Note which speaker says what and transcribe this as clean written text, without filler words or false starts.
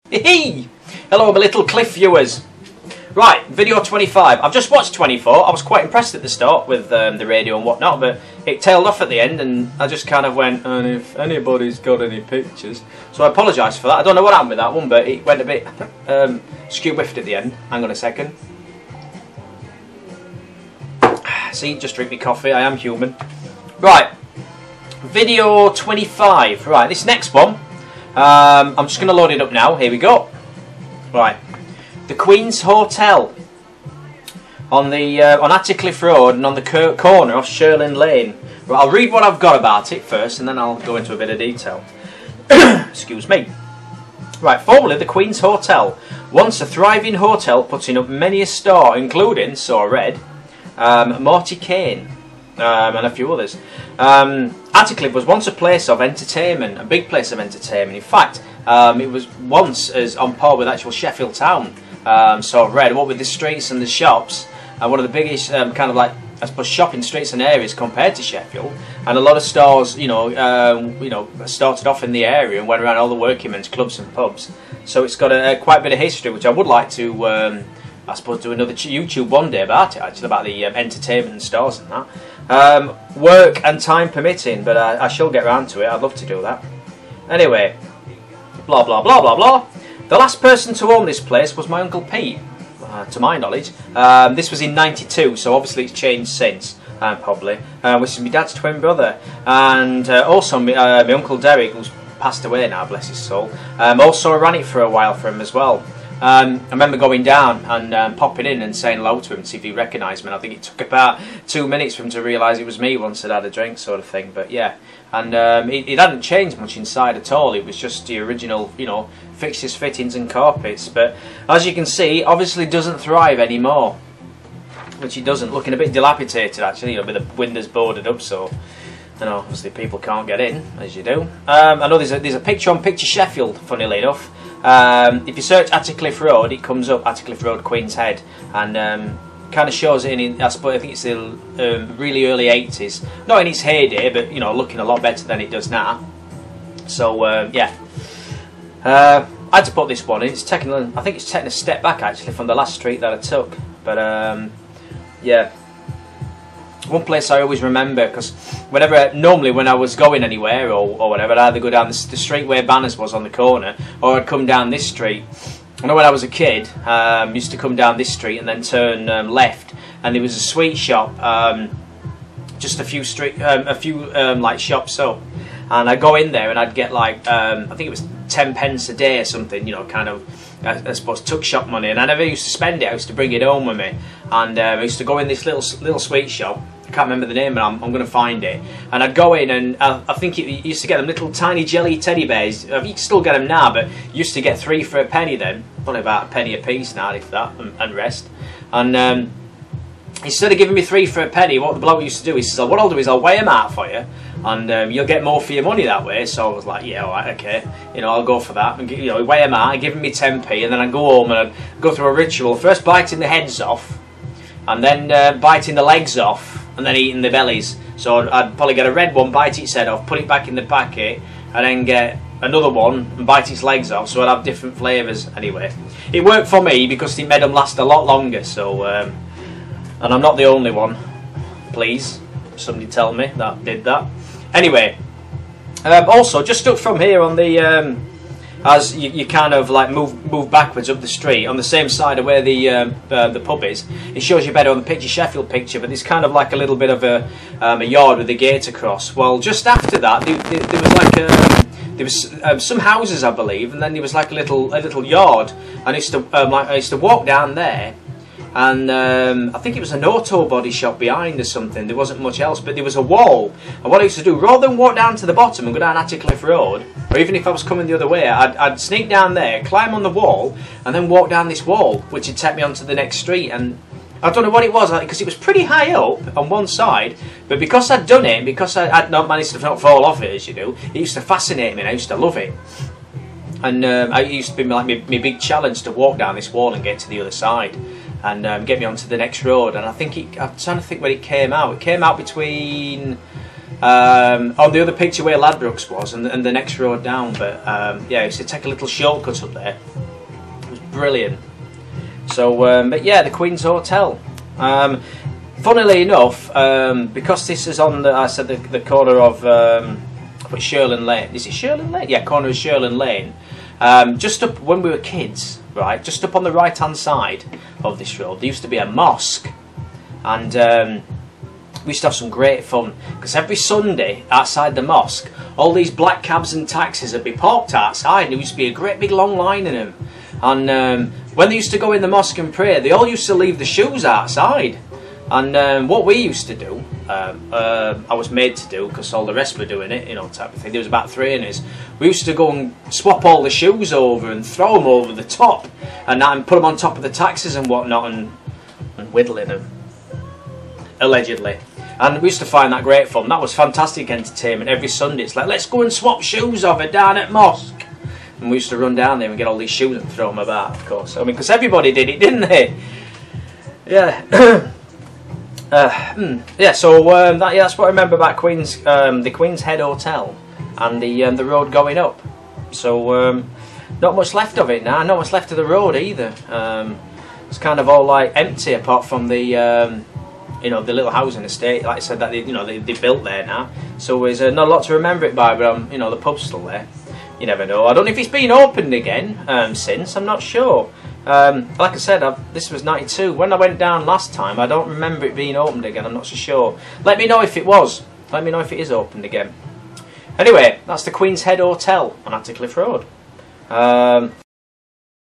Speaker 1: Hey! Hello my little Cliff viewers. Right, video 25. I've just watched 24. I was quite impressed at the start with the radio and whatnot, but it tailed off at the end and I just kind of went, and if anybody's got any pictures. So I apologise for that. I don't know what happened with that one, but it went a bit skew-whiffed at the end. Hang on a second. See, just drink me coffee. I am human. Right, video 25. Right, this next one. I'm just going to load it up now. Here we go. Right, the Queens Hotel on the on Attercliffe Road and on the corner of Shirland Lane. Right, I'll read what I've got about it first, and then I'll go into a bit of detail. Excuse me. Right, formerly the Queens Hotel, once a thriving hotel, putting up many a store, including, so I read, Morty Kane. And a few others. Attercliffe was once a place of entertainment, a big place of entertainment. In fact, it was once as on par with actual Sheffield town. So I've read, what with the streets and the shops, one of the biggest kind of like, I suppose, shopping streets and areas compared to Sheffield. And a lot of stores, started off in the area and went around all the working men's clubs and pubs. So it's got quite a bit of history, which I would like to, I suppose, do another YouTube one day about it, actually, about the entertainment and stores and that. Work and time permitting, but I shall get around to it. I'd love to do that. Anyway, blah blah blah blah blah. The last person to own this place was my Uncle Pete, to my knowledge. This was in '92, so obviously it's changed since, probably. Which is my dad's twin brother, and also my Uncle Derek, who's passed away now, bless his soul. Also ran it for a while for him as well. I remember going down and popping in and saying hello to him to see if he recognised me. And I think it took about 2 minutes for him to realise it was me once I'd had a drink, sort of thing. But yeah, and it hadn't changed much inside at all. It was just the original, fixtures, fittings and carpets. But as you can see, obviously doesn't thrive anymore. Which it doesn't. Looking a bit dilapidated actually, with the windows boarded up, so obviously people can't get in, as you do. I know there's a picture on Picture Sheffield, funnily enough. If you search Attercliffe Road, it comes up, Attercliffe Road, Queens Head, and kind of shows it in, I think it's the really early 80s. Not in its heyday, but, looking a lot better than it does now. So, yeah. I had to put this one in. I think it's taking a step back, actually, from the last street that I took. But, yeah. One place I always remember, because normally when I was going anywhere or whatever, I'd either go down the street where Banners was on the corner, or I'd come down this street. I know when I was a kid, used to come down this street and then turn left, and there was a sweet shop, just a few like shops up, and I'd go in there and I'd get like, I think it was 10 pence a day or something, kind of, I suppose, tuck shop money, and I never used to spend it. I used to bring it home with me, and I used to go in this little sweet shop. I can't remember the name, but I'm going to find it. And I'd go in, and I think you used to get them little tiny jelly teddy bears. You can still get them now, but you used to get 3 for a penny then. Probably about a penny a piece now, if that, and rest. And instead of giving me 3 for a penny, what the bloke used to do, he says, what I'll do is I'll weigh them out for you, and you'll get more for your money that way. So I was like, yeah, alright, okay, I'll go for that. And weigh them out, give me 10p, and then I'd go home and I'd go through a ritual, first biting the heads off, and then biting the legs off, and then eating the bellies. So I'd probably get a red one, bite its head off, put it back in the packet, and then get another one and bite its legs off. So I'd have different flavours anyway. It worked for me because it made them last a lot longer. So, and I'm not the only one. Please, somebody tell me that did that. Anyway, also just up from here on the as you kind of like move backwards up the street on the same side of where the pub is. It shows you better on the Picture Sheffield picture, but there's kind of like a little bit of a yard with a gate across. Well, just after that, there was like there was some houses, I believe, and then there was like a little yard. And I used to walk down there. And I think it was an auto body shop behind or something. There wasn't much else, but there was a wall. And what I used to do, rather than walk down to the bottom and go down Attercliffe Road, or even if I was coming the other way, I'd sneak down there, climb on the wall, and then walk down this wall, which would take me onto the next street. And I don't know what it was, because it was pretty high up on one side, but because I'd done it, because I'd not managed to not fall off it, as you do, it used to fascinate me, and I used to love it. And it used to be like my big challenge to walk down this wall and get to the other side. And get me onto the next road. And I think I'm trying to think when it came out. It came out between On the other picture where Ladbrokes was, and the next road down. But yeah, I used to take a little shortcut up there. It was brilliant. So, but yeah, the Queen's Hotel. Funnily enough, because this is on I said the corner of Shirland Lane. Is it Shirland Lane? Yeah, corner of Shirland Lane. Just up when we were kids, right? Just up on the right-hand side of this road, there used to be a mosque, and we used to have some great fun because every Sunday outside the mosque, all these black cabs and taxis would be parked outside, and there used to be a great big long line in them. And when they used to go in the mosque and pray, they all used to leave the shoes outside. And what we used to do, I was made to do because all the rest were doing it, you know, type of thing. There was about 3 in us. We used to go and swap all the shoes over and throw them over the top, and put them on top of the taxis and whatnot, and whittling them, allegedly. And we used to find that great fun. That was fantastic entertainment every Sunday. It's like, let's go and swap shoes over down at mosque. And we used to run down there and get all these shoes and throw them about, of course. I mean, because everybody did it, didn't they? Yeah. Yeah. So that's what I remember about the Queens Head Hotel, and the road going up. So not much left of it now. Not much left of the road either. It's kind of all like empty apart from the you know, the little housing estate, like I said, that they built there now. So there's not a lot to remember it by, but you know, the pub's still there. You never know. I don't know if it's been opened again since. I'm not sure. Like I said, this was 92. When I went down last time, I don't remember it being opened again. I'm not so sure. Let me know if it was. Let me know if it is opened again. Anyway, that's the Queen's Head Hotel on Attercliffe Road.